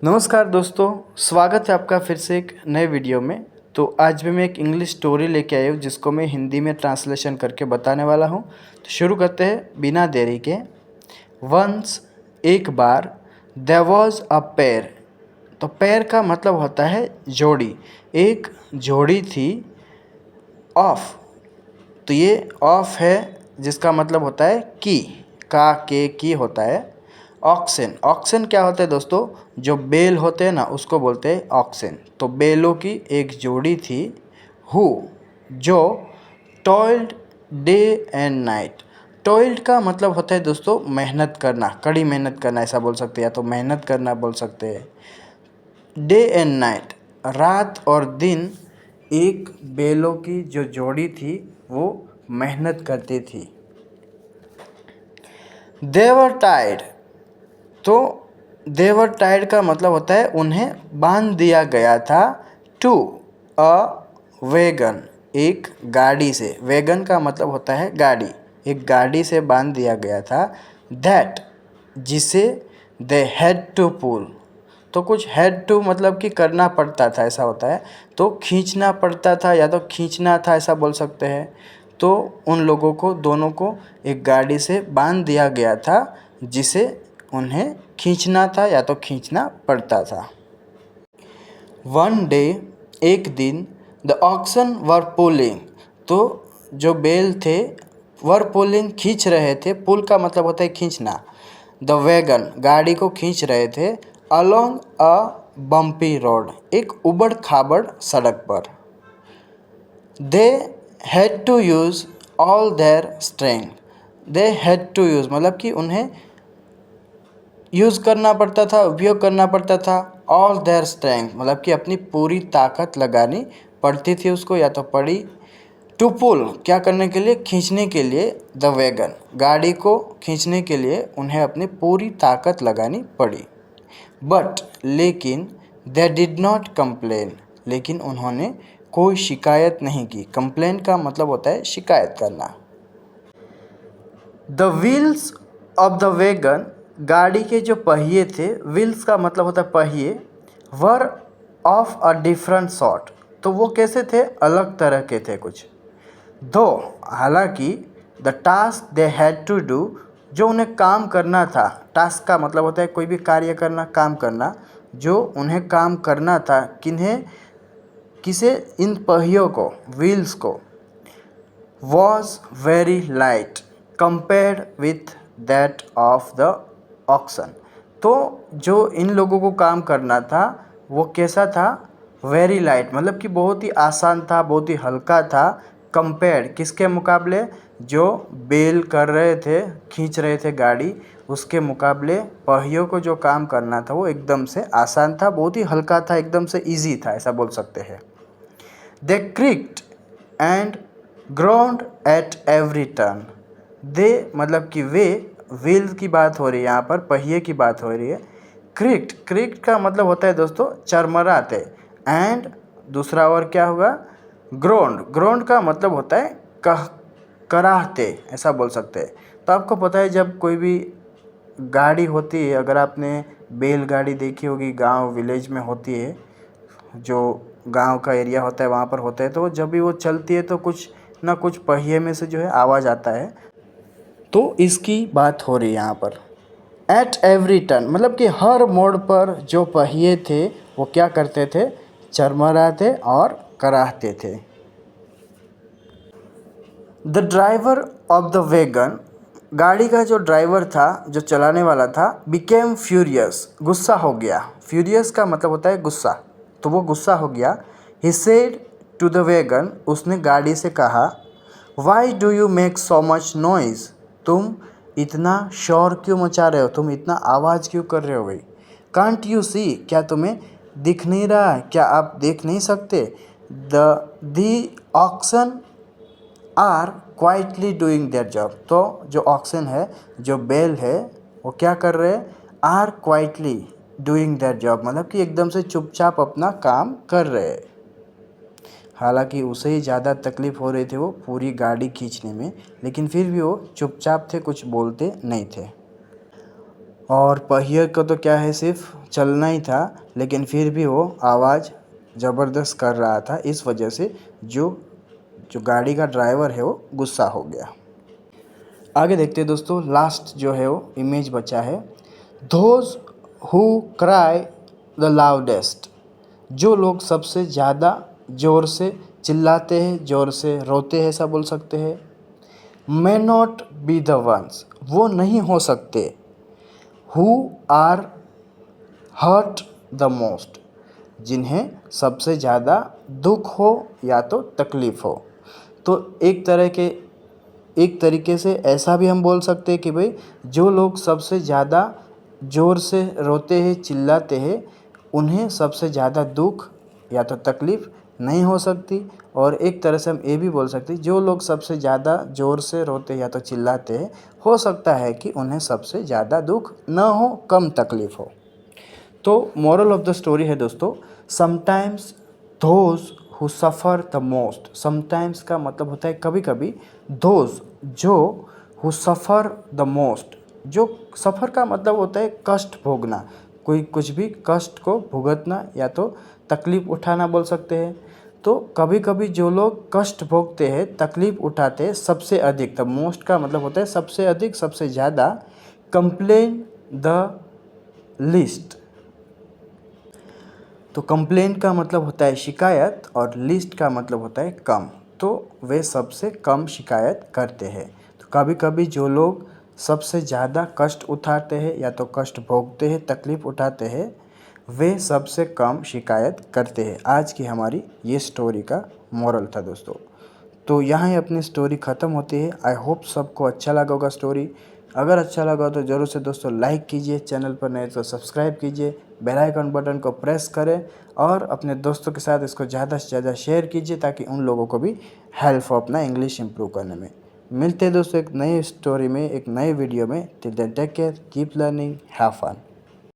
नमस्कार दोस्तों, स्वागत है आपका फिर से एक नए वीडियो में। तो आज भी मैं एक इंग्लिश स्टोरी लेके आया हूँ जिसको मैं हिंदी में ट्रांसलेशन करके बताने वाला हूँ। तो शुरू करते हैं बिना देरी के। वंस एक बार देयर वॉज अ पेयर। तो पेयर का मतलब होता है जोड़ी। एक जोड़ी थी ऑफ। तो ये ऑफ है जिसका मतलब होता है की होता है। ऑक्सन, ऑक्सन क्या होता है दोस्तों? जो बेल होते हैं ना उसको बोलते हैं ऑक्सन। तो बेलों की एक जोड़ी थी हु, जो toiled day and night. Toiled का मतलब होता है दोस्तों मेहनत करना, कड़ी मेहनत करना ऐसा बोल सकते हैं, या तो मेहनत करना बोल सकते हैं। डे एंड नाइट, रात और दिन एक बेलों की जो जोड़ी थी वो मेहनत करती थी। देवर टाइड, तो देवर टाइड का मतलब होता है उन्हें बांध दिया गया था टू अ वैगन, एक गाड़ी से। वैगन का मतलब होता है गाड़ी। एक गाड़ी से बांध दिया गया था। दैट, जिसे दे हैड टू पुल। तो कुछ हैड टू मतलब कि करना पड़ता था ऐसा होता है। तो खींचना पड़ता था या तो खींचना था ऐसा बोल सकते हैं। तो उन लोगों को दोनों को एक गाड़ी से बांध दिया गया था जिसे उन्हें खींचना था या तो खींचना पड़ता था। वन डे, एक दिन, द ऑक्सन वर पुलिंग। तो जो बैल थे वर पुलिंग, खींच रहे थे। पुल का मतलब होता है खींचना। द वैगन, गाड़ी को खींच रहे थे। अलोंग अ बम्पी रोड, एक उबड़ खाबड़ सड़क पर। They had to use all their strength. They had to use मतलब कि उन्हें यूज़ करना पड़ता था, उपयोग करना पड़ता था। ऑल देयर स्ट्रेंथ मतलब कि अपनी पूरी ताकत लगानी पड़ती थी उसको या तो पड़ी। टू पुल, क्या करने के लिए? खींचने के लिए। द वैगन, गाड़ी को खींचने के लिए उन्हें अपनी पूरी ताकत लगानी पड़ी। बट, लेकिन, दे डिड नॉट कंप्लेन, लेकिन उन्होंने कोई शिकायत नहीं की। कंप्लेन का मतलब होता है शिकायत करना। The wheels of the wagon, गाड़ी के जो पहिए थे, व्हील्स का मतलब होता है पहिए, वर ऑफ अ डिफरेंट सॉर्ट। तो वो कैसे थे? अलग तरह के थे कुछ। दो, हालांकि, the task they had to do, जो उन्हें काम करना था। टास्क का मतलब होता है कोई भी कार्य करना, काम करना। जो उन्हें काम करना था, किन्हें? किसे? इन पहियों को, व्हील्स को। was very light compared with that of the oxen। तो जो इन लोगों को काम करना था वो कैसा था? वेरी लाइट मतलब कि बहुत ही आसान था, बहुत ही हल्का था। कंपेयर, किसके मुकाबले? जो बेल कर रहे थे, खींच रहे थे गाड़ी, उसके मुकाबले पहियों को जो काम करना था वो एकदम से आसान था, बहुत ही हल्का था, एकदम से इजी था ऐसा बोल सकते हैं। They creaked and groaned at every turn. They मतलब कि वे, व्हील की बात हो रही है यहाँ पर, पहिए की बात हो रही है। क्रिक्ड, क्रिक्ड का मतलब होता है दोस्तों चरमराते। एंड दूसरा और क्या होगा? ग्राउंड, ग्राउंड का मतलब होता है कराहते ऐसा बोल सकते हैं। तो आपको पता है जब कोई भी गाड़ी होती है, अगर आपने बैलगाड़ी देखी होगी, गांव विलेज में होती है, जो गांव का एरिया होता है वहाँ पर होता है, तो जब भी वो चलती है तो कुछ ना कुछ पहिए में से जो है आवाज़ आता है। तो इसकी बात हो रही है यहाँ पर। एट एवरी टर्न मतलब कि हर मोड़ पर जो पहिए थे वो क्या करते थे? चरमराते और कराहते थे। The driver of the wagon, गाड़ी का जो ड्राइवर था, जो चलाने वाला था, बिकेम फ्यूरियस, गुस्सा हो गया। फ्यूरियस का मतलब होता है गुस्सा, तो वो गुस्सा हो गया। He said to the wagon, उसने गाड़ी से कहा, why do you make so much noise, तुम इतना शोर क्यों मचा रहे हो, तुम इतना आवाज़ क्यों कर रहे हो भाई। कांट यू सी, क्या तुम्हें दिख नहीं रहा है, क्या आप देख नहीं सकते? The oxen are quietly doing their job. तो जो ऑक्सन है, जो बैल है, वो क्या कर रहे हैं? Are quietly doing their job मतलब कि एकदम से चुपचाप अपना काम कर रहे हैं। हालांकि उसे ही ज़्यादा तकलीफ़ हो रही थी वो पूरी गाड़ी खींचने में, लेकिन फिर भी वो चुपचाप थे, कुछ बोलते नहीं थे। और पहिए को तो क्या है सिर्फ चलना ही था, लेकिन फिर भी वो आवाज़ ज़बरदस्त कर रहा था। इस वजह से जो जो गाड़ी का ड्राइवर है वो गुस्सा हो गया। आगे देखते हैं दोस्तों, लास्ट जो है वो इमेज बचा है। Those who cry the loudest, जो लोग सबसे ज़्यादा ज़ोर से चिल्लाते हैं, ज़ोर से रोते हैं, ऐसा बोल सकते हैं। May not be the ones, वो नहीं हो सकते। Who are hurt the most, जिन्हें सबसे ज़्यादा दुख हो या तो तकलीफ़ हो। तो एक तरीके से ऐसा भी हम बोल सकते हैं कि भाई जो लोग सबसे ज़्यादा ज़ोर से रोते हैं, चिल्लाते हैं, उन्हें सबसे ज़्यादा दुख या तो तकलीफ़ नहीं हो सकती। और एक तरह से हम ये भी बोल सकते हैं, जो लोग सबसे ज़्यादा ज़ोर से रोते या तो चिल्लाते हैं, हो सकता है कि उन्हें सबसे ज़्यादा दुख न हो, कम तकलीफ़ हो। तो मोरल ऑफ द स्टोरी है दोस्तों, sometimes those who suffer the most, sometimes का मतलब होता है कभी कभी, दोज जो हु सफ़र द मोस्ट, जो सफ़र का मतलब होता है कष्ट भोगना, कोई कुछ भी कष्ट को भुगतना या तो तकलीफ़ उठाना बोल सकते हैं। तो कभी कभी जो लोग कष्ट भोगते हैं, तकलीफ़ उठाते हैं, सबसे अधिक, द मोस्ट का मतलब होता है सबसे अधिक, सबसे ज़्यादा, कंप्लेन द लिस्ट। तो कंप्लेन का मतलब होता है शिकायत और लिस्ट का मतलब होता है कम। तो वे सबसे कम शिकायत करते हैं। तो कभी कभी जो लोग सबसे ज़्यादा कष्ट उठाते हैं या तो कष्ट भोगते हैं, तकलीफ़ उठाते हैं, वे सबसे कम शिकायत करते हैं। आज की हमारी ये स्टोरी का मोरल था दोस्तों। तो यहाँ ही अपनी स्टोरी ख़त्म होती है। आई होप सबको अच्छा लगा होगा स्टोरी। अगर अच्छा लगा तो ज़रूर से दोस्तों लाइक कीजिए, चैनल पर नए तो सब्सक्राइब कीजिए, बेल आइकन बटन को प्रेस करें और अपने दोस्तों के साथ इसको ज़्यादा से ज़्यादा शेयर कीजिए ताकि उन लोगों को भी हेल्प हो अपना इंग्लिश इम्प्रूव करने में। मिलते हैं दोस्तों एक नई स्टोरी में, एक नए वीडियो में। Till then take care, keep learning, have fun.